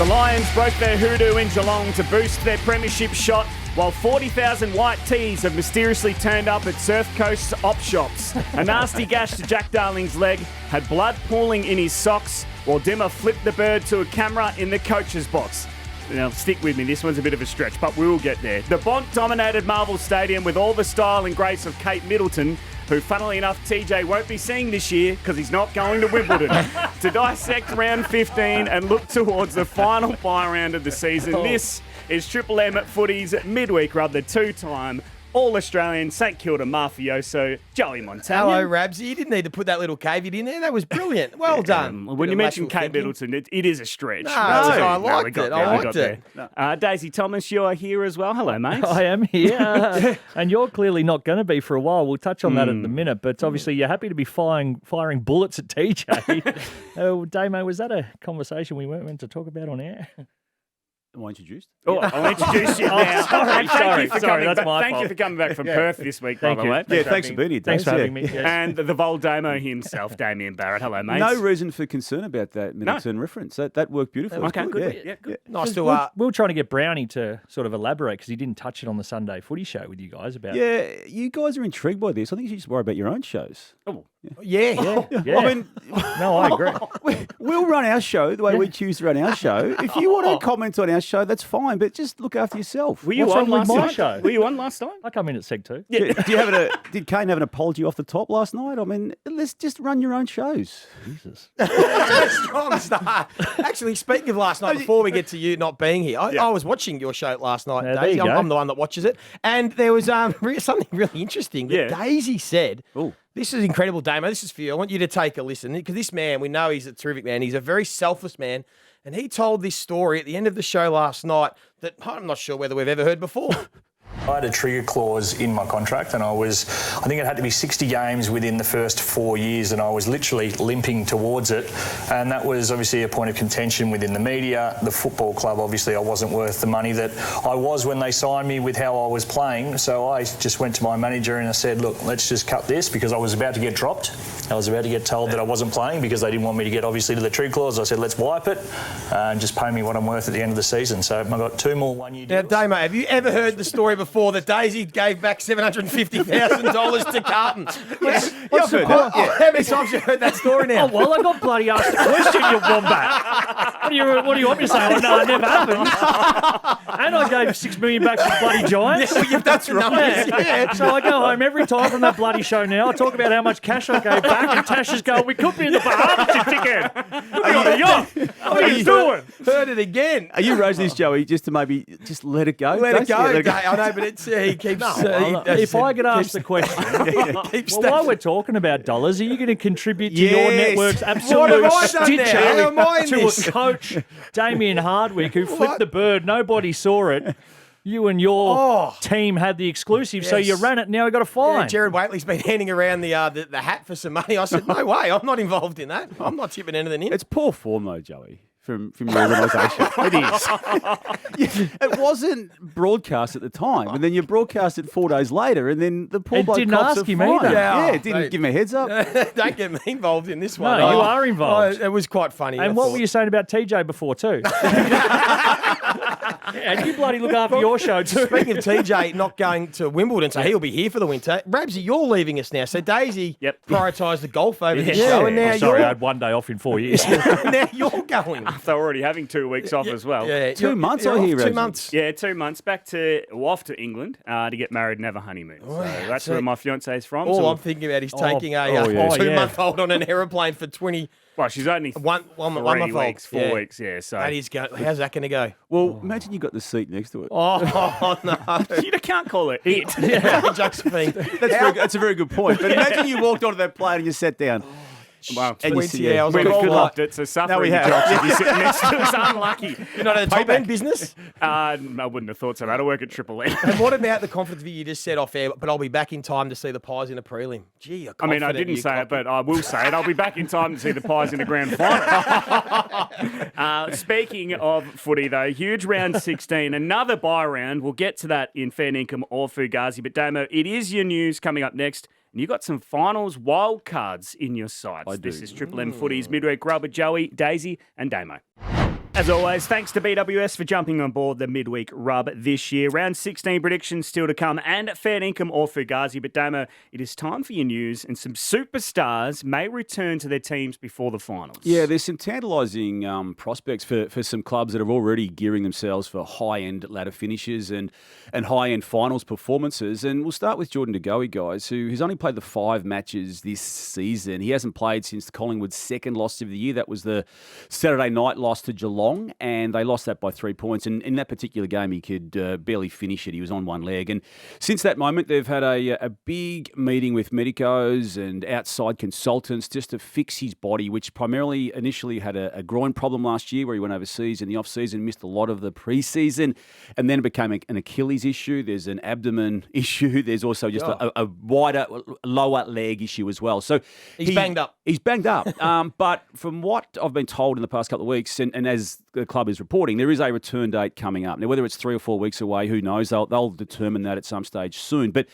The Lions broke their hoodoo in Geelong to boost their premiership shot, while 40,000 white tees have mysteriously turned up at Surf Coast's op shops. A nasty gash to Jack Darling's leg had blood pooling in his socks, while Dimmer flipped the bird to a camera in the coach's box. Now, stick with me, this one's a bit of a stretch, but we'll get there. The Bont-dominated Marvel Stadium with all the style and grace of Kate Middleton, who, funnily enough, TJ won't be seeing this year because he's not going to Wimbledon, to dissect round 15 and look towards the final bye round of the season. This is Triple M at Footy's Midweek Rub, the two-time All-Australian St Kilda mafioso, Joey Montana. Hello, Rabs. You didn't need to put that little caveat in there. That was brilliant. Well done. When you mention Kate Middleton, it is a stretch. No, I liked it. Daisy Thomas, you are here as well. Hello, mate. I am here. And you're clearly not going to be for a while. We'll touch on that in a minute. But obviously, you're happy to be firing bullets at TJ. Damo, was that a conversation we weren't meant to talk about on air? Am I introduced? Oh, I'll introduce you now. Sorry, that's my Thank fault. you for coming back from Perth this week, by the way. Yeah, thanks for being here, Dave. Thanks for having me. Yes. And the Voldamo himself, Damien Barrett. Hello, mate. No reason for concern about that Middleton reference. That worked beautifully. Okay, good. Yeah, good. Nice to... We were trying to get Brownie to sort of elaborate because he didn't touch it on the Sunday footy show with you guys about... Yeah, you guys are intrigued by this. I think you should just worry about your own shows. Oh. Yeah. Yeah. I mean, No, I agree. we'll run our show the way we choose to run our show. If you want to comment on our show, that's fine, but just look after yourself. Were you What's on wrong with last my night? show? Were you on last night? I come in at Seg 2. Did Kane have an apology off the top last night? I mean, let's just run your own shows. Jesus. Strong start. Actually, speaking of last night, before we get to you not being here, I was watching your show last night, Yeah, there Daisy. you go. I'm the one that watches it. And there was something really interesting that Daisy said. Ooh. This is incredible, Damo. This is for you. I want you to take a listen because this man, we know he's a terrific man. He's a very selfless man. And he told this story at the end of the show last night that I'm not sure whether we've ever heard before. I had a trigger clause in my contract and I think it had to be 60 games within the first 4 years and I was literally limping towards it. And that was obviously a point of contention within the media. The football club, obviously I wasn't worth the money that I was when they signed me with how I was playing. So I just went to my manager and I said, look, let's just cut this because I was about to get dropped. I was about to get told that I wasn't playing because they didn't want me to get obviously to the trigger clause. I said, let's wipe it and just pay me what I'm worth at the end of the season. So I've got 2 more 1-year Now, deals. Damo, have you ever heard the story before that Daisy gave back $750,000 to Carlton? How many times have you heard that story now? Oh, well, I got bloody asked a question, you wombat. What do you want me to say? Oh, no, it never happened. And I gave $6 million back to the bloody Giants. Yeah, well, that's numbers. Yeah. So I go home every time from that bloody show now. I talk about how much cash I gave back, and Tash is going, we could be in the Bahamas, you dickhead. Could be on the yacht. What are you doing? Heard it again. Are you raising this, Joey, just to maybe just let it go? Let it go. Let I know, but it's he keeps. If I get asked the question, well, while we're talking about dollars, are you going to contribute to your network's absolute stitcher to a coach, Damien Hardwick, who flipped the bird? Nobody saw it. You and your team had the exclusive, so you ran it. Now we got a fine. Yeah, Jared Waitley's been handing around the hat for some money. I said, no way, I'm not involved in that. I'm not tipping anything in. It's poor form, though, Joey, from your organisation. It is. It wasn't broadcast at the time, and then you broadcast it 4 days later, and then the poor bloke didn't cops ask a him fine. either. Yeah, didn't give him a heads up. Don't get me involved in this one. No, you are involved. It was quite funny. And what were you saying about TJ before, too? And you bloody look after your show, too. Speaking of TJ not going to Wimbledon, so he'll be here for the winter. Rabsy, you're leaving us now. So Daisy prioritised the golf over the show, and now I had 1 day off in 4 years. now you're going. After already having 2 weeks off as well. Yeah, 2 months, I hear. 2 months. Yeah, 2 months. Off to England to get married and have a honeymoon. So that's where my fiancée is from. All I'm thinking about is taking a 2-month-old on an aeroplane for 20. Well, she's only one 3 month weeks, old. 4 weeks, So That is how's that going to go? Well, imagine you got the seat next to it. Oh, no. you can't call it it. Josephine. That's a very good point. But imagine you walked onto that plane and you sat down. Wow, And you 20 see, hours we've on all the locked flight. it, so No, suffering we the have. jobs if you're sitting next to us unlucky. You're not at the top end business? I wouldn't have thought so, mate. I work at Triple M. And what about the confidence you just said off air, but I'll be back in time to see the Pies in a prelim? Gee, you're I mean, I confident, didn't you say it, copy. but I will say it. I'll be back in time to see the Pies in the grand final. Speaking of footy, though, huge round 16, another bye round. We'll get to that in fair dinkum or Fugazi. But, Damo, it is your news coming up next. And you got some finals wild cards in your sights. I do. This is Triple M Footy's Midweek Rub with Joey, Daisy and Damo. As always, thanks to BWS for jumping on board the midweek rub this year. Round 16 predictions still to come, and fair dinkum or Fugazi. But Damo, it is time for your news, and some superstars may return to their teams before the finals. Yeah, there's some tantalising prospects for some clubs that are already gearing themselves for high-end ladder finishes and high-end finals performances. And we'll start with Jordan De Goey, guys, who's only played the 5 matches this season. He hasn't played since Collingwood's second loss of the year. That was the Saturday night loss to Geelong. And they lost that by 3 points. And in that particular game, he could barely finish it. He was on one leg. And since that moment, they've had a big meeting with medicos and outside consultants just to fix his body, which primarily initially had a groin problem last year where he went overseas in the off-season, missed a lot of the pre-season, and then it became an Achilles issue. There's an abdomen issue. There's also just a wider, lower leg issue as well. So he's banged up. He's banged up. But from what I've been told in the past couple of weeks, and as the club is reporting, there is a return date coming up. Now, whether it's 3 or 4 weeks away, who knows? They'll determine that at some stage soon. But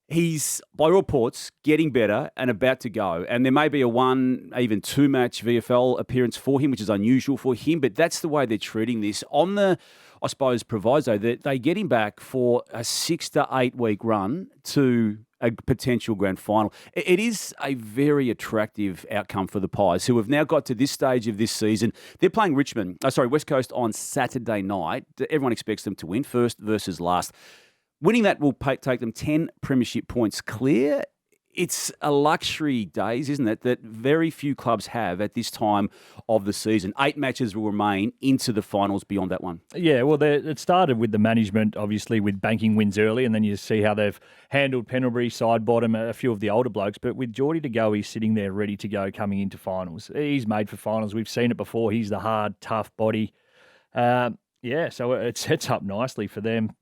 he's, by reports, getting better and about to go. And there may be a 1, even 2-match VFL appearance for him, which is unusual for him. But that's the way they're treating this. On the, I suppose, proviso that they get him back for a 6 to 8 week run to a potential grand final. It is a very attractive outcome for the Pies, who have now got to this stage of this season. They're playing West Coast on Saturday night. Everyone expects them to win, first versus last. Winning that will take them 10 premiership points clear. It's a luxury days, isn't it, that very few clubs have at this time of the season. 8 matches will remain into the finals beyond that one. Yeah, well, it started with the management, obviously, with banking wins early, and then you see how they've handled Pendlebury, Sidebottom, a few of the older blokes. But with Geordie De Goey sitting there ready to go coming into finals, he's made for finals. We've seen it before. He's the hard, tough body. So it sets up nicely for them.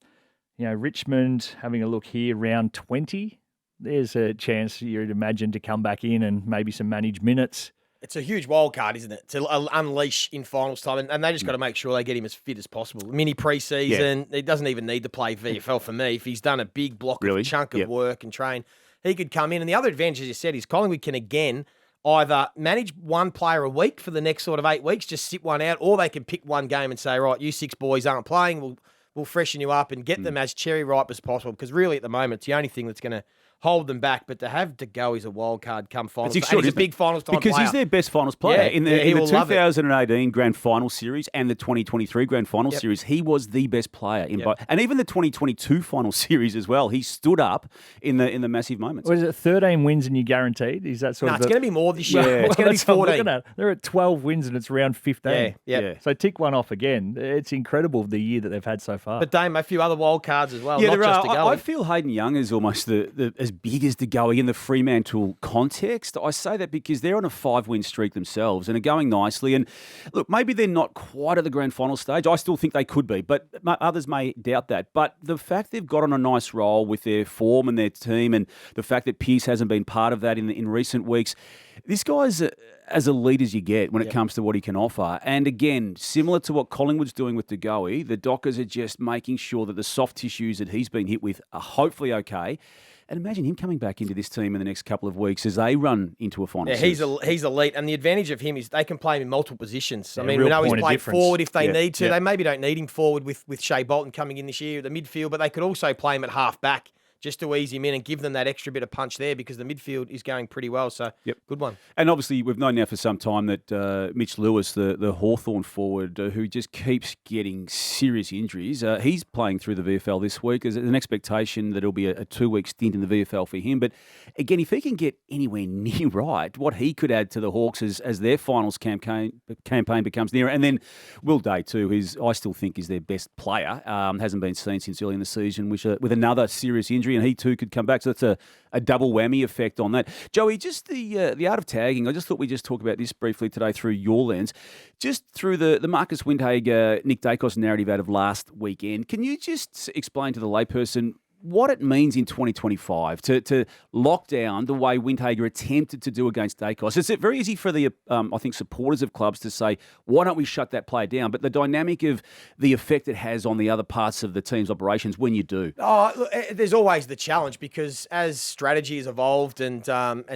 You know, Richmond, having a look here, round 20. There's a chance you'd imagine to come back in and maybe some managed minutes. It's a huge wild card, isn't it? To unleash in finals time. And they just got to make sure they get him as fit as possible. Mini pre-season, He doesn't even need to play VFL for me. If he's done a big block of chunk of work and train, he could come in. And the other advantage, as you said, is Collingwood can again either manage one player a week for the next sort of 8 weeks, just sit one out, or they can pick one game and say, right, you 6 boys aren't playing, we'll freshen you up and get them as cherry ripe as possible. Because really at the moment, it's the only thing that's going to hold them back, but to have De Goey as a wild card come finals, and he's a big finals time because player. He's their best finals player in the 2018 Grand Final Series and the 2023 Grand Final Series. He was the best player in both, and even the 2022 Final Series as well. He stood up in the massive moments. Was it 13 wins and you guaranteed? Is that sort of? It's going to be more this year. It's going to be 14. They're at 12 wins and it's round 15. Yeah. So tick one off again. It's incredible the year that they've had so far. But Dame, a few other wild cards as well. Yeah, not just De Goey. I feel Hayden Young is almost the as big as De Goey in the Fremantle context. I say that because they're on a 5-win streak themselves and are going nicely. And look, maybe they're not quite at the grand final stage. I still think they could be, but others may doubt that. But the fact they've got on a nice roll with their form and their team, and the fact that Pearce hasn't been part of that in recent weeks, this guy's as elite as you get when it comes to what he can offer. And again, similar to what Collingwood's doing with De Goey, the Dockers are just making sure that the soft tissues that he's been hit with are hopefully okay. And imagine him coming back into this team in the next couple of weeks as they run into a final. Yeah, he's elite. And the advantage of him is they can play him in multiple positions. I mean, we know he's played forward if they need to. They maybe don't need him forward with Shea Bolton coming in this year at the midfield, but they could also play him at half back just to ease him in and give them that extra bit of punch there because the midfield is going pretty well. So, good one. And obviously, we've known now for some time that Mitch Lewis, the Hawthorn forward, who just keeps getting serious injuries, he's playing through the VFL this week. There's an expectation that it'll be a 2-week stint in the VFL for him. But again, if he can get anywhere near right, what he could add to the Hawks as their finals campaign becomes nearer. And then Will Day, too, who I still think is their best player, hasn't been seen since early in the season, with another serious injury. And he too could come back. So that's a double whammy effect on that. Joey, just the art of tagging, I just thought we'd just talk about this briefly today through your lens. Just through the Marcus Windhager, Nick Dacos narrative out of last weekend, can you just explain to the layperson what it means in 2025 to lock down the way Windhager attempted to do against Dacos. It's very easy for the, I think, supporters of clubs to say, why don't we shut that player down? But the dynamic of the effect it has on the other parts of the team's operations when you do. Oh, look, there's always the challenge because as strategy has evolved and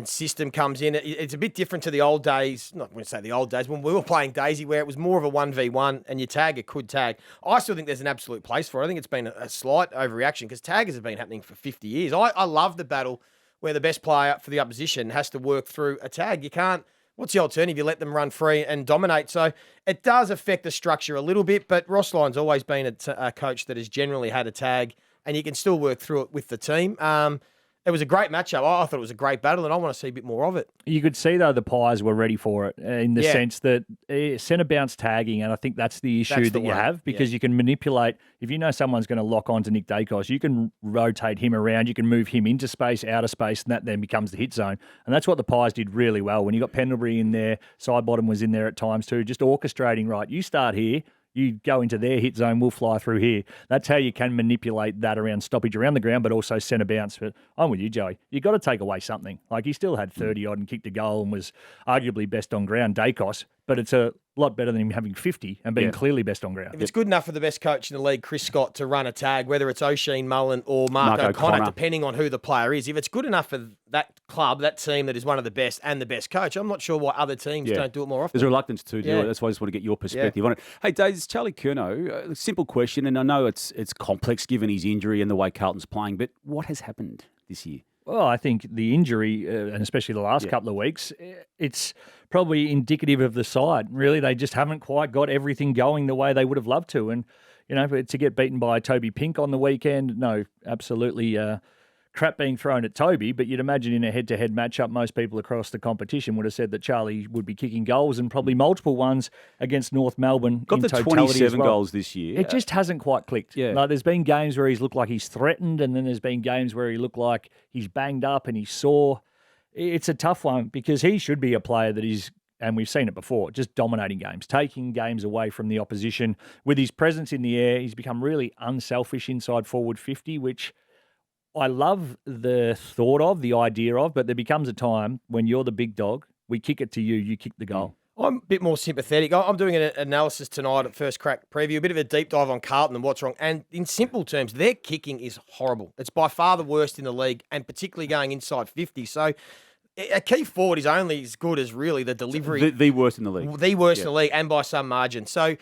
system comes in, it's a bit different to the old days. Not going to say the old days when we were playing Daisy, where it was more of a 1v1 and your tagger could tag. I still think there's an absolute place for it. I think it's been a slight overreaction because taggers have been happening for 50 years. I love the battle where the best player for the opposition has to work through a tag. You can't. What's the alternative? You let them run free and dominate. So it does affect the structure a little bit, but Ross Lyon's always been a coach that has generally had a tag, and you can still work through it with the team. It was a great matchup. I thought it was a great battle, and I want to see a bit more of it. You could see, though, the Pies were ready for it in the sense that centre bounce tagging, and I think that's the issue that you have because you can manipulate. If you know someone's going to lock on to Nick Dacos, you can rotate him around. You can move him into space, out of space, and that then becomes the hit zone. And that's what the Pies did really well. When you got Pendlebury in there, Sidebottom was in there at times too, just orchestrating, right, you start here, you go into their hit zone, we'll fly through here. That's how you can manipulate that around stoppage around the ground, but also centre bounce. But I'm with you, Joey. You've got to take away something. Like, he still had 30-odd and kicked a goal and was arguably best on ground, Dacos, but it's a lot better than him having 50 and being clearly best on ground. If it's good enough for the best coach in the league, Chris Scott, to run a tag, whether it's O'Sheen, Mullen or Mark O'Connor, depending on who the player is, if it's good enough for that club, that team that is one of the best and the best coach, I'm not sure why other teams don't do it more often. There's a reluctance to do it. That's why I just want to get your perspective on it. Hey, Dave, it's Charlie Curnow. Simple question, and I know it's complex given his injury and the way Carlton's playing, but what has happened this year? Well, I think the injury, and especially the last couple of weeks, it's probably indicative of the side. Really, they just haven't quite got everything going the way they would have loved to. And, you know, to get beaten by Toby Pink on the weekend, no, absolutely crap being thrown at Toby. But you'd imagine in a head-to-head matchup, most people across the competition would have said that Charlie would be kicking goals and probably multiple ones against North Melbourne. Got in the totality 27 as well. goals this year. It just hasn't quite clicked. Yeah. Like, there's been games where he's looked like he's threatened, and then there's been games where he looked like he's banged up and he's sore. It's a tough one because he should be a player that is, and we've seen it before, just dominating games, taking games away from the opposition. With his presence in the air, he's become really unselfish inside forward 50, which I love the thought of, the idea of, but there becomes a time when you're the big dog, we kick it to you, you kick the goal. I'm a bit more sympathetic. I'm doing an analysis tonight at First Crack Preview, a bit of a deep dive on Carlton and what's wrong. And in simple terms, their kicking is horrible. It's by far the worst in the league, and particularly going inside 50. So a key forward is only as good as really the delivery. The worst in the league. The worst in the league, and by some margin. So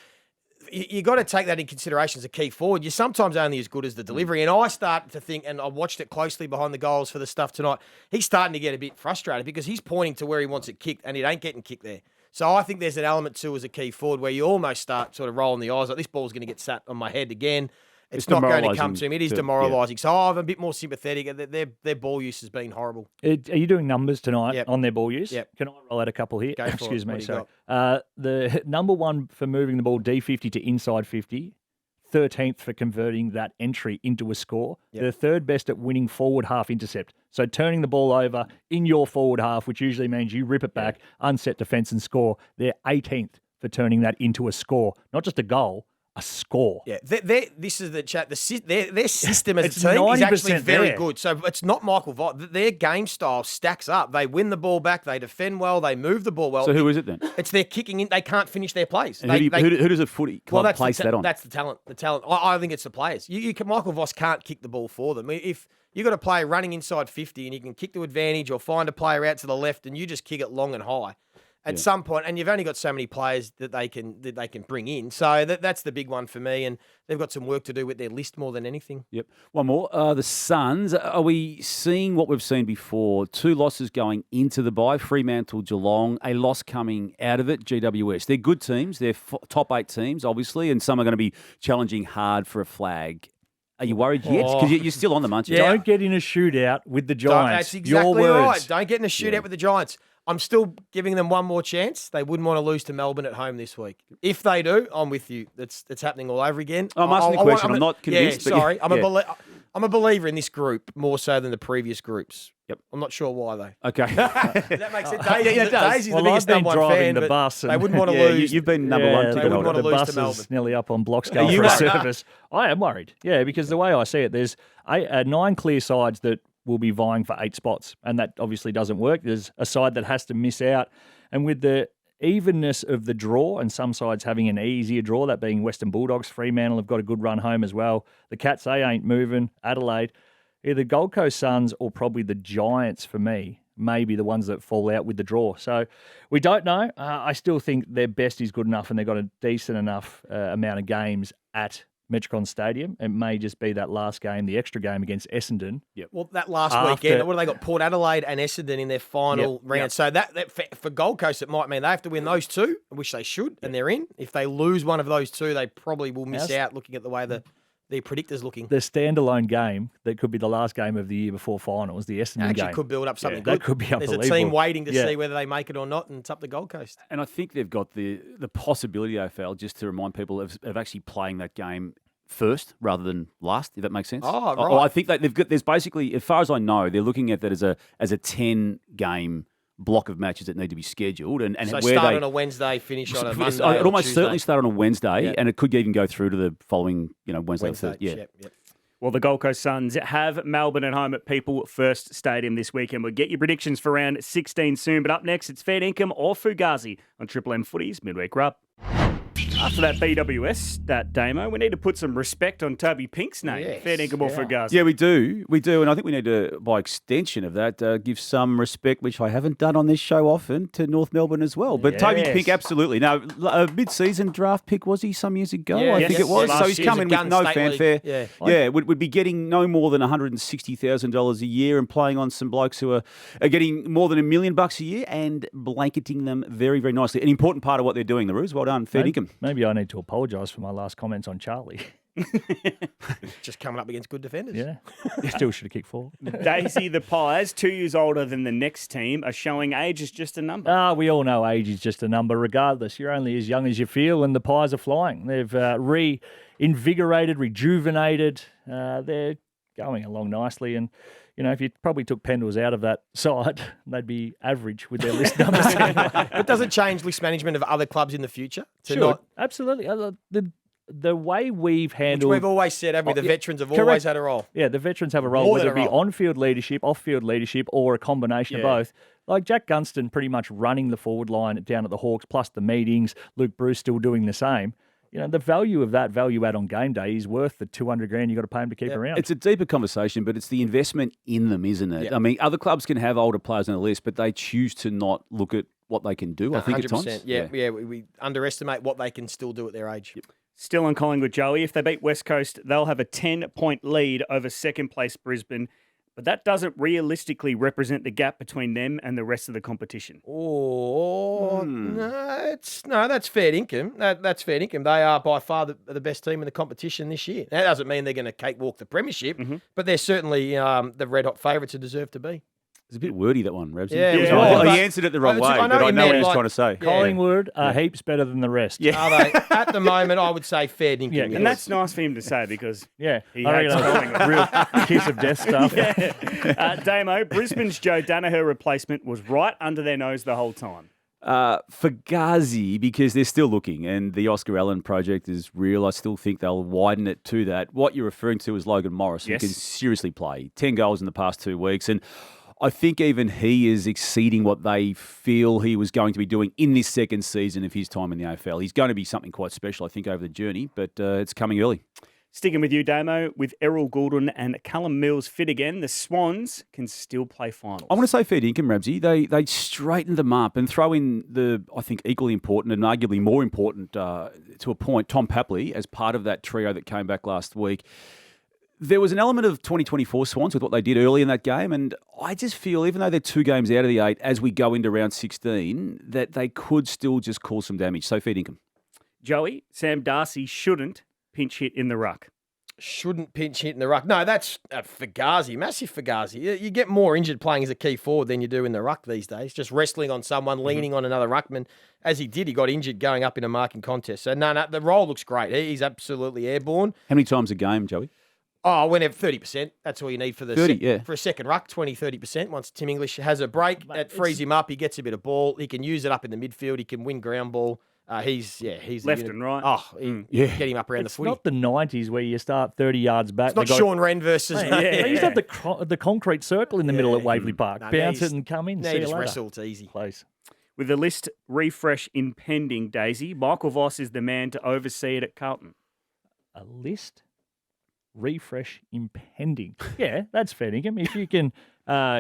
you got to take that in consideration as a key forward. You're sometimes only as good as the delivery. And I start to think, and I watched it closely behind the goals for the stuff tonight, he's starting to get a bit frustrated because he's pointing to where he wants it kicked and it ain't getting kicked there. So I think there's an element too as a key forward where you almost start sort of rolling the eyes like this ball's going to get sat on my head again. It's not going to come to him. It is demoralising. So I'm a bit more sympathetic. Their ball use has been horrible. Are you doing numbers tonight on their ball use? Yep. Can I roll out a couple here? Go for Excuse it. me. What do you So the number one for moving the ball D50 to inside 50, 13th for converting that entry into a score. Yep. They're third best at winning forward half intercept. So turning the ball over in your forward half, which usually means you rip it back, unset defence and score. They're 18th for turning that into a score, not just a goal. A score. Yeah, this is the chat. Their system as a team is actually very good. So it's not Michael Vaught. Their game style stacks up. They win the ball back. They defend well. They move the ball well. So who is it then? It's their kicking in. They can't finish their plays. And who does a footy club place that on? That's the talent. The talent. I think it's the players. Michael Voss can't kick the ball for them. If you got a player running inside 50 and you can kick to advantage or find a player out to the left and you just kick it long and high. At some point, and you've only got so many players that they can bring in. So that's the big one for me, and they've got some work to do with their list more than anything. Yep. One more. The Suns, are we seeing what we've seen before? 2 losses going into the bye, Fremantle, Geelong, a loss coming out of it, GWS. They're good teams. They're top 8 teams, obviously, and some are going to be challenging hard for a flag. Are you worried yet? Because you're still on them, aren't you? Yeah. Don't get in a shootout with the Giants. That's exactly right. Don't get in a shootout with the Giants. I'm still giving them one more chance. They wouldn't want to lose to Melbourne at home this week. If they do, I'm with you. It's happening all over again. I'm asking the question. I'm not convinced. Yeah, sorry. I'm I'm a believer in this group more so than the previous groups. Yep. I'm not sure why, though. Okay. That makes sense. Daisy's well, the biggest I've been number one driving fan, the bus. they wouldn't want to lose. You've been number one ticket holder. to The lose bus to Melbourne. is nearly up on blocks going for a service. I am worried. Yeah, because the way I see it, there's 9 clear sides that will be vying for 8 spots, and that obviously doesn't work. There's a side that has to miss out, and with the evenness of the draw and some sides having an easier draw, that being Western Bulldogs, Fremantle have got a good run home as well. The Cats, they ain't moving. Adelaide, either Gold Coast Suns or probably the Giants for me, maybe the ones that fall out with the draw. So we don't know. I still think their best is good enough and they've got a decent enough amount of games at Metricon Stadium. It may just be that last game, the extra game against Essendon. Yep. Well, that last weekend, what have they got? Port Adelaide and Essendon in their final round. Yep. So that for Gold Coast, it might mean they have to win those 2, which they should, and they're in. If they lose one of those 2, they probably will miss out looking at the way the predictors looking. The standalone game that could be the last game of the year before finals, the Essendon game. Could build up something good. That could be unbelievable. There's a team waiting to see whether they make it or not, and it's up to Gold Coast. And I think they've got the possibility, AFL, just to remind people of actually playing that game first rather than last, if that makes sense. Oh, right. I think that there's basically, as far as I know, they're looking at that as a 10-game block of matches that need to be scheduled. And so where start on a Wednesday, finish on a Monday. It'd almost Tuesday. certainly start on a Wednesday, and it could even go through to the following, Wednesday. Thursday. Yep. Well, the Gold Coast Suns have Melbourne at home at People First Stadium this weekend. We'll get your predictions for round 16 soon. But up next, it's Fair Dinkum or Fugazi on Triple M Footy's Midweek Rub. After that BWS, that Damo, we need to put some respect on Toby Pink's name. Yes, Fair dinkum or Fugazi. Yeah, we do. And I think we need to, by extension of that, give some respect, which I haven't done on this show often, to North Melbourne as well. But Toby Pink, absolutely. Now, a mid-season draft pick, was he some years ago? Yeah, I think it was. So he's coming with no fanfare. Yeah. Would be getting no more than $160,000 a year and playing on some blokes who are getting more than $1 million a year and blanketing them very, very nicely. An important part of what they're doing, the Roos. Well done. Fair dinkum. Maybe I need to apologise for my last comments on Charlie. Just coming up against good defenders. Yeah. Still should have kicked 4. Daisy, the Pies, 2 years older than the next team, are showing age is just a number. We all know age is just a number regardless. You're only as young as you feel, and the Pies are flying. They've reinvigorated, rejuvenated. They're going along nicely, and if you probably took Pendles out of that side, they'd be average with their list numbers. But does it change list management of other clubs in the future? Absolutely. The way we've handled... Which we've always said, haven't we? The veterans have always had a role. Yeah, the veterans have a role, whether it be on-field leadership, off-field leadership, or a combination of both. Like Jack Gunston pretty much running the forward line down at the Hawks, plus the meetings, Luke Bruce still doing the same. The value of that value add on game day is worth the $200,000 you got to pay him to keep around. It's a deeper conversation, but it's the investment in them, isn't it? Yep. I mean, other clubs can have older players on the list, but they choose to not look at what they can do. I think 100%. at times. Yeah. We underestimate what they can still do at their age. Yep. Still on Collingwood, Joey. If they beat West Coast, they'll have a 10-point lead over second place Brisbane. But that doesn't realistically represent the gap between them and the rest of the competition. No, that's fair dinkum. That's fair dinkum. They are by far the best team in the competition this year. That doesn't mean they're going to cakewalk the premiership, but they're certainly the red-hot favourites who deserve to be. It's a bit wordy, that one, Rabs. Yeah, he answered it the wrong way, but I know what he was trying to say. Collingwood are heaps better than the rest. Yeah. Are they? At the moment, I would say fair dinkum. Yeah, and that's nice for him to say because he hates Collingwood. Real kiss of death stuff. Damo, Brisbane's Joe Danaher replacement was right under their nose the whole time. Fugazi, because they're still looking, and the Oscar Allen project is real. I still think they'll widen it to that. What you're referring to is Logan Morris, who can seriously play. 10 goals in the past 2 weeks, and I think even he is exceeding what they feel he was going to be doing in this second season of his time in the AFL. He's going to be something quite special, I think, over the journey, but it's coming early. Sticking with you, Damo, with Errol Goulden and Callum Mills fit again, the Swans can still play finals. I want to say fair dinkum, Rabsy. They straightened them up and throw in the, I think, equally important and arguably more important to a point, Tom Papley, as part of that trio that came back last week. There was an element of 2024 Swans with what they did early in that game, and I just feel, even though they're 2 games out of the 8 as we go into round 16, that they could still just cause some damage. So fair dinkum. Joey, Sam Darcy shouldn't pinch hit in the ruck. Shouldn't pinch hit in the ruck. No, that's a Fugazi, massive Fugazi. You get more injured playing as a key forward than you do in the ruck these days. Just wrestling on someone, leaning on another ruckman. As he did, he got injured going up in a marking contest. So, no, the role looks great. He's absolutely airborne. How many times a game, Joey? Oh, whenever 30%. That's all you need for the 30, for a second ruck, 20-30%. Once Tim English has a break, that frees him up. He gets a bit of ball. He can use it up in the midfield. He can win ground ball. He's left and right. Oh, get him up around the footy. It's not the 90s where you start 30 yards back. It's not Sean Wren versus... They used to have the concrete circle in the middle at Waverley Park. Bounce it and come in. See you later. Wrestle, it's easy. Place. With the list refresh impending, Daisy, Michael Voss is the man to oversee it at Carlton. A list refresh impending. Yeah, that's fair dinkum. If you can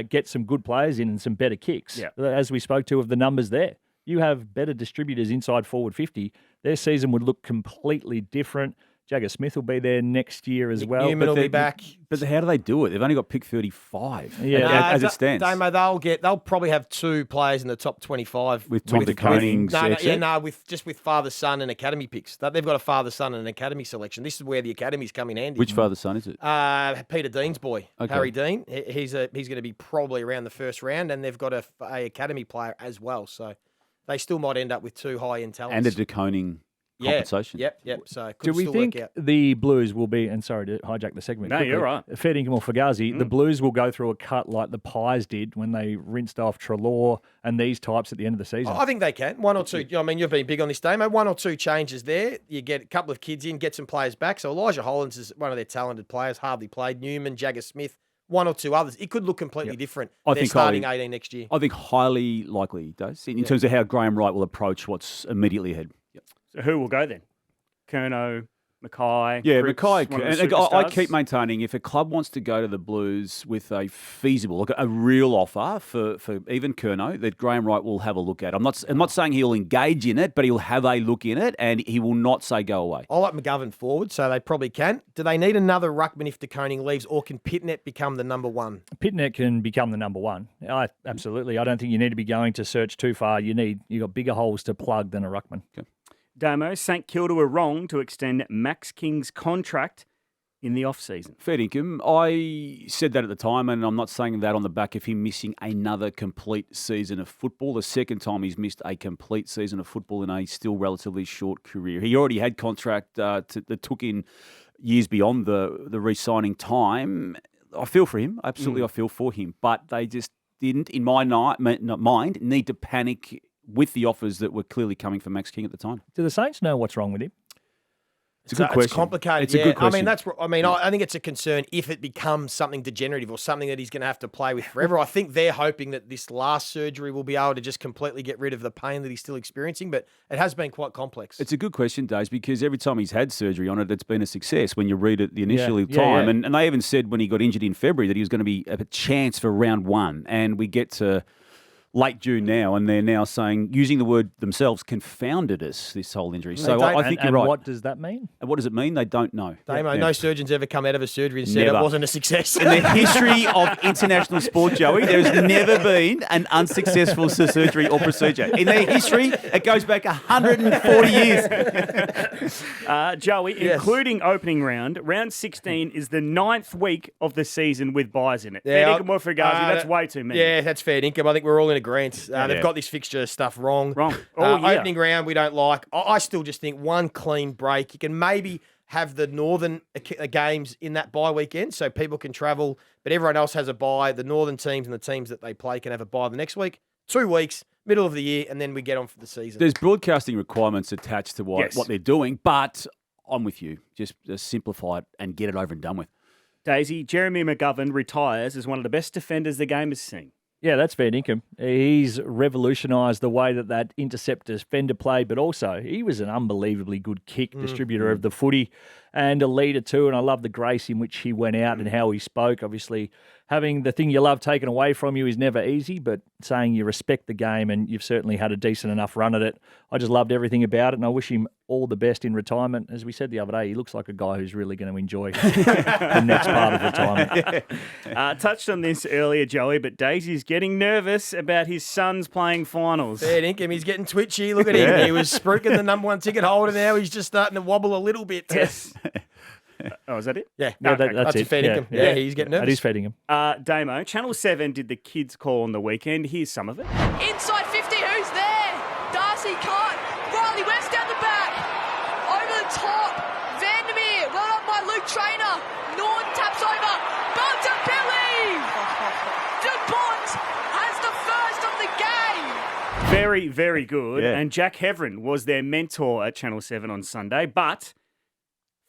get some good players in and some better kicks, as we spoke to of the numbers there, you have better distributors inside forward 50, their season would look completely different. Jagger Smith will be there next year as well. Newman will be back. But how do they do it? They've only got pick 35 as it stands. Damo, they'll probably have 2 players in the top 25. With Tom de Koning's with father-son and academy picks. They've got a father-son and an academy selection. This is where the academies come in handy. Which father-son is it? Peter Dean's boy, Harry Dean. He's going to be probably around the first round, and they've got a academy player as well. So they still might end up with 2 high-end talents. And a de Koning compensation. Yep. So do we think the Blues will be, and sorry to hijack the segment. No, quickly, you're right. Fair dinkum or Fugazi, the Blues will go through a cut like the Pies did when they rinsed off Treloar and these types at the end of the season? I think they can. 1 or 2. I mean, you've been big on this, Damo. 1 or 2 changes there. You get a couple of kids in, get some players back. So Elijah Hollins is one of their talented players, hardly played. Newman, Jagger Smith, 1 or 2 others. It could look completely different. They're starting 18 next year. I think highly likely, does, in terms of how Graham Wright will approach what's immediately ahead. Yep. So who will go then? Kerno, Mackay. Yeah, Cripps, Mackay. And I keep maintaining if a club wants to go to the Blues with a feasible, a real offer for even Kerno, that Graham Wright will have a look at. I'm not saying he'll engage in it, but he'll have a look in it, and he will not say go away. I like McGovern forward, so they probably can. Do they need another ruckman if de Koning leaves, or can Pitnet become the number 1? Pitnet can become the number 1. Absolutely. I don't think you need to be going to search too far. You got bigger holes to plug than a ruckman. Okay. Damo, St Kilda were wrong to extend Max King's contract in the off-season. Fair dinkum. I said that at the time, and I'm not saying that on the back of him missing another complete season of football. The second time he's missed a complete season of football in a still relatively short career. He already had contract that took in years beyond the re-signing time. I feel for him. Absolutely, I feel for him. But they just didn't, in my mind, need to panic with the offers that were clearly coming from Max King at the time. Do the Saints know what's wrong with him? It's a good question. It's complicated. It's a good question. I think it's a concern if it becomes something degenerative or something that he's going to have to play with forever. I think they're hoping that this last surgery will be able to just completely get rid of the pain that he's still experiencing, but it has been quite complex. It's a good question, Dave, because every time he's had surgery on it, it's been a success when you read it the initial time. Yeah. And they even said when he got injured in February that he was going to be a chance for round 1, and we get to late June now, and they're now saying, using the word themselves, confounded us, this whole injury. So I think you're right. What does that mean? And what does it mean? They don't know. Damo, no surgeon's ever come out of a surgery and said it wasn't a success. In the history of international sport, Joey, there's never been an unsuccessful surgery or procedure. In their history, it goes back 140 years. Joey, including opening round, round 16 is the 9th week of the season with buys in it. Fair dinkum or Fugazi, that's way too many. Yeah, that's fair dinkum. I think we're all in agreement. They've got this fixture stuff wrong. Opening round we don't like. I still just think one clean break. You can maybe have the northern games in that bye weekend so people can travel, but everyone else has a bye. The northern teams and the teams that they play can have a bye the next week. 2 weeks, middle of the year, and then we get on for the season. There's broadcasting requirements attached to what they're doing, but I'm with you. Just simplify it and get it over and done with. Daisy, Jeremy McGovern retires as one of the best defenders the game has seen. Yeah, that's fair dinkum. He's revolutionised the way that intercept defender played, but also he was an unbelievably good kick distributor of the footy and a leader too. And I love the grace in which he went out and how he spoke. Obviously, having the thing you love taken away from you is never easy, but saying you respect the game and you've certainly had a decent enough run at it. I just loved everything about it, and I wish him all the best in retirement. As we said the other day, he looks like a guy who's really going to enjoy the next part of retirement. Touched on this earlier, Joey, but Daisy's getting nervous about his son's playing finals. Fair dinkum. He's getting twitchy. Look at him. He was spruiking the number 1 ticket holder. Now he's just starting to wobble a little bit. Yes. Oh, is that it? Yeah. That's it. Fair dinkum. Yeah, he's getting nervous. That is fair dinkum. Damo, Channel 7 did the kids' call on the weekend. Here's some of it. Inside 50, who's there? Darcy can't. Riley West down the back. Over the top. Vandermeer. Well up by Luke Traynor. Norton very, very good. Yeah. And Jack Heverin was their mentor at Channel 7 on Sunday. But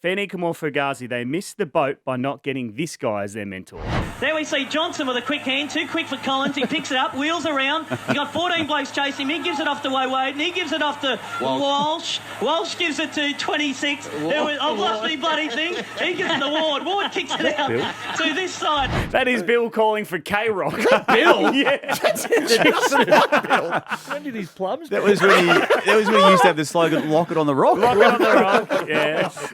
Dinkum or Fugazi, they missed the boat by not getting this guy as their mentor. There we see Johnson with a quick hand, too quick for Collins. He picks it up, wheels around. You got 14 blokes chasing him. He gives it off to Wade, and he gives it off to Walsh. Walsh gives it to 26. I've lost me bloody thing. He gives it to Ward. Ward kicks it out to this side. That is Bill calling for K-Rock. Bill? Yeah. When did his plums? That was when he used to have the slogan "Lock it on the rock." Lock it on the rock. Yes.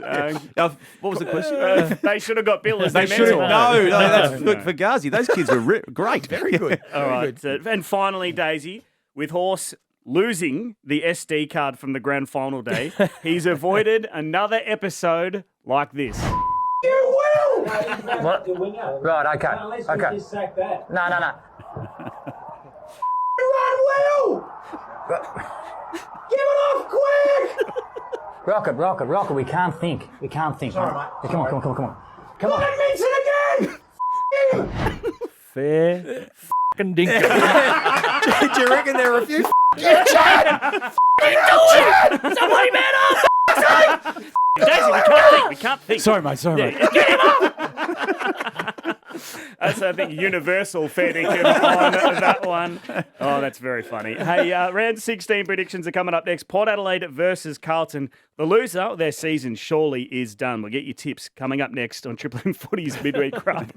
What was the question? They should have got Bill as They their should have. mentor. No, that's Fugazi. Those kids were great. Very good. All right. And finally, Daisy, with Horse losing the SD card from the grand final day, he's avoided another episode like this. You will! What? Right, okay. Okay. No. Run, Will! Give it off quick! Rocket, we can't think. Sorry, mate. Yeah, come on. Come on. Let me it again! Fair f***ing dinkum. Do you reckon there were a few Somebody man up! Daisy, we can't think. Sorry, mate. Get him up! That's, I think, universal fair dinkum on that one. Oh, that's very funny. Hey, round 16 predictions are coming up next. Port Adelaide versus Carlton. The loser of their season surely is done. We'll get your tips coming up next on Triple M Footy's Midweek Rub.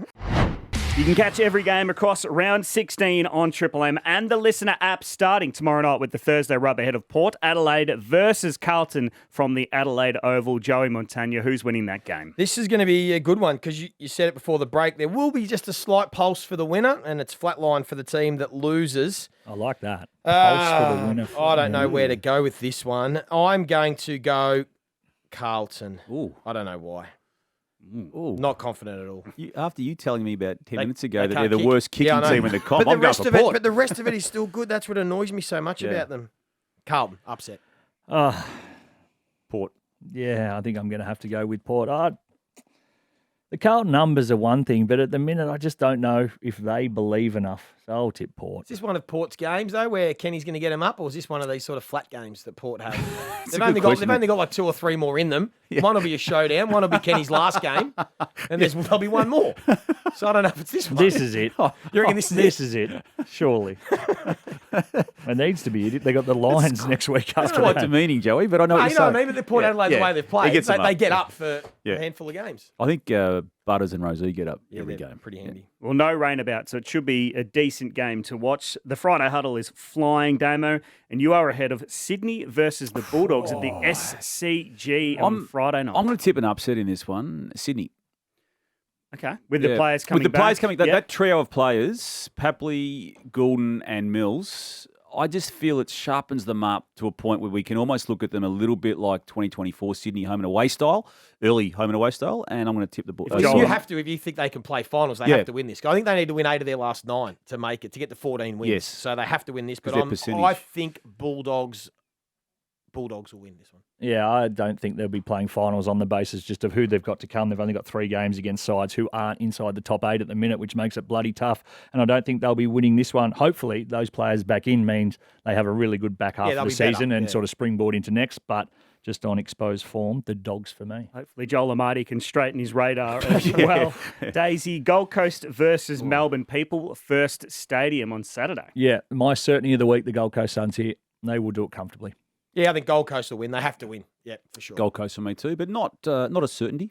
You can catch every game across round 16 on Triple M and the Listener app starting tomorrow night with the Thursday rub ahead of Port Adelaide versus Carlton from the Adelaide Oval. Joey Montagna, who's winning that game? This is going to be a good one because you said it before the break. There will be just a slight pulse for the winner, and it's flatline for the team that loses. I like that. Pulse for the winner. I don't know where to go with this one. I'm going to go Carlton. Ooh. I don't know why. Ooh. Not confident at all. After you telling me about 10 minutes ago they that they're the can't kick. worst kicking Yeah, I know. team in the comp, But I'm going for Port. But the rest of it is still good. That's what annoys me so much about them. Carlton, upset. Port. Yeah, I think I'm going to have to go with Port. The Carlton numbers are one thing, but at the minute, I just don't know if they believe enough. So I'll tip Port. Is this one of Port's games, though, where Kenny's going to get him up, or is this one of these sort of flat games that Port have? They've only got like 2 or 3 more in them. Yeah. One will be a showdown. One will be Kenny's last game, and there'll be one more. So I don't know if it's this one. This is it. You reckon this is This is it, surely. It needs to be it. They got the Lions next week after Quite that. demeaning, Joey, but I know what you're saying. Maybe the Port Adelaide, the way they've played, they get up for a handful of games. I think Butters and Rosie get up every they're game. Pretty handy. Well, no rain about, so it should be a decent game to watch. The Friday huddle is flying, Damo, and you are ahead of Sydney versus the Bulldogs at the SCG on Friday night. I'm going to tip an upset in this one, Sydney. Okay, with the players coming back. With the players coming, that trio of players, Papley, Goulden and Mills, I just feel it sharpens them up to a point where we can almost look at them a little bit like 2024 Sydney home and away style, early home and away style, and I'm going to tip the Bulldogs. You have to, if you think they can play finals, they have to win this. I think they need to win 8 of their last 9 to make it, to get to 14 wins. Yes. So they have to win this, but percentage. I think Bulldogs will win this one. Yeah, I don't think they'll be playing finals on the basis just of who they've got to come. They've only got 3 games against sides who aren't inside the top 8 at the minute, which makes it bloody tough. And I don't think they'll be winning this one. Hopefully, those players back in means they have a really good back half of the season and sort of springboard into next. But just on exposed form, the Dogs for me. Hopefully, Joel Amati can straighten his radar as well. Daisy, Gold Coast versus Melbourne People, First Stadium on Saturday. Yeah, my certainty of the week, the Gold Coast Suns here. They will do it comfortably. Yeah, I think Gold Coast will win. They have to win. Yeah, for sure. Gold Coast for me too, but not a certainty.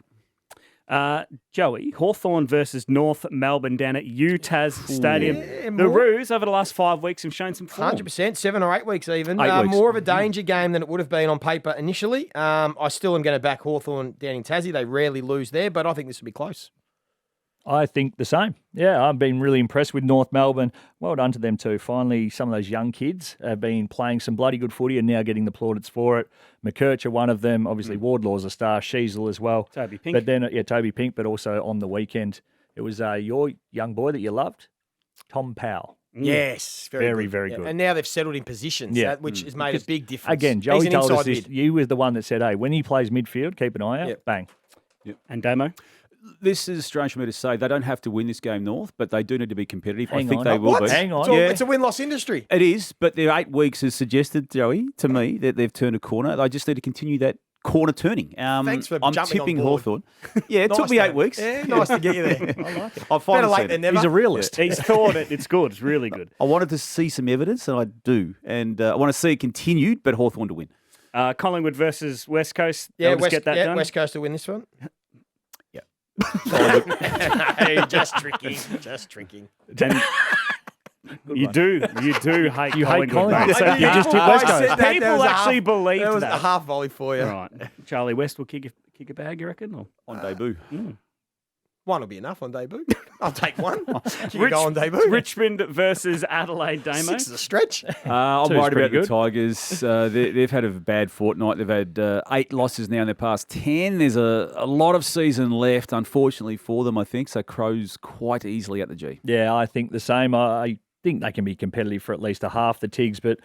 Joey, Hawthorn versus North Melbourne down at UTAS Stadium. Yeah, the Roos over the last 5 weeks have shown some form. 100%, 7 or 8 weeks even. 8 weeks. More of a danger game than it would have been on paper initially. I still am going to back Hawthorn down in Tassie. They rarely lose there, but I think this will be close. I think the same. Yeah, I've been really impressed with North Melbourne. Well done to them too. Finally, some of those young kids have been playing some bloody good footy and now getting the plaudits for it. McKercher, one of them. Obviously, Wardlaw's a star. Sheasel as well. Toby Pink. But then, Toby Pink, but also on the weekend, it was your young boy that you loved, Tom Powell. Yes, very good. good. And now they've settled in positions, which has made a big difference. Again, Joey told us this. mid. You was the one that said, hey, when he plays midfield, keep an eye out. Bang. And Damo? This is strange for me to say. They don't have to win this game, North, but they do need to be competitive. I think on. they will What? be. Hang on. It's a win-loss industry. It is, but their 8 weeks has suggested, Joey, to me, that they've turned a corner. They just need to continue that corner turning. Thanks for I'm jumping tipping on board. Hawthorn. Yeah, it took me 8 weeks. Yeah, nice to get you there. I like it. I've finally Better late seen than it. never. He's a realist. He's thought it. It's good. It's really good. I wanted to see some evidence, and I do. And I want to see it continued, but Hawthorn to win. Collingwood versus West Coast. Yeah, They'll just get that done. West Coast to win this one. Yeah. Hey, just tricking. Just tricking. And you do hate You hate Collingwood, Collingwood. mate. So You just took I West said Coast. that, people there was a actually half- believed There was that. a half volley for you. Right. Charlie West will kick a bag, you reckon? Or? On debut. One will be enough on debut. I'll take one. Can you go on debut? Richmond versus Adelaide, Damo. 6 is a stretch. I'm Two's worried pretty about the good. Tigers. They've had a bad fortnight. They've had 8 losses now in their past 10. There's a lot of season left, unfortunately, for them, I think. So Crows quite easily at the G. Yeah, I think the same. I think they can be competitive for at least a half the Tigs, but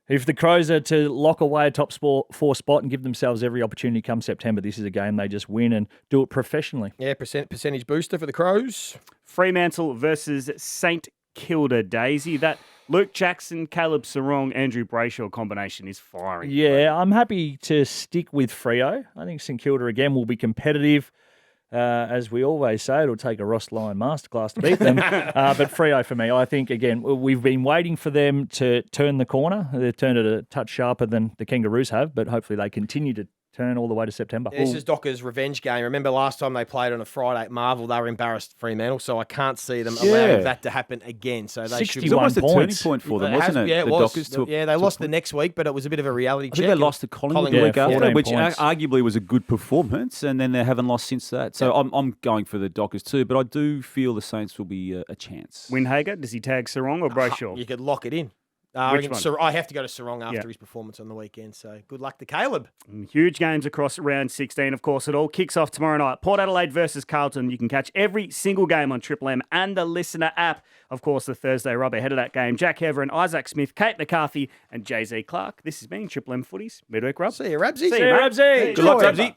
if the Crows are to lock away a top 4 spot and give themselves every opportunity come September, this is a game they just win and do it professionally. Yeah, percentage booster for the Crows. Fremantle versus St Kilda, Daisy. That Luke Jackson, Caleb Sarong, Andrew Brayshaw combination is firing. Yeah, I'm happy to stick with Freo. I think St Kilda again will be competitive. As we always say, it'll take a Ross Lyon masterclass to beat them. But Freo for me, I think, again, we've been waiting for them to turn the corner. They've turned it a touch sharper than the Kangaroos have, but hopefully they continue to turn all the way to September. Yeah, this is Docker's revenge game. Remember last time they played on a Friday at Marvel, they were embarrassed Fremantle, so I can't see them allowing that to happen again. So they should be 61 almost a turning points. point for them, It wasn't has- it? Yeah, it The was. Dockers took- Yeah, they lost the next week, but it was a bit of a reality I check. think they lost to Collingwood the Yeah, week after, 14 which points. arguably was a good performance, and then they haven't lost since that. So I'm going for the Dockers too, but I do feel the Saints will be a chance. Windhager, does he tag Sarong or Brayshaw? You could lock it in. Which one? I have to go to Sarong after Yeah. his performance on the weekend, so good luck to Caleb. Huge games across round 16, of course. It all kicks off tomorrow night. Port Adelaide versus Carlton. You can catch every single game on Triple M and the Listener app. Of course, the Thursday rub ahead of that game. Jack Heverin, Isaac Smith, Kate McCarthy, and Jay-Z Clark. This has been Triple M Footy's Midweek Rub. See you, Rabsy. See you, mate. Rabsy. Good luck, Ramsey.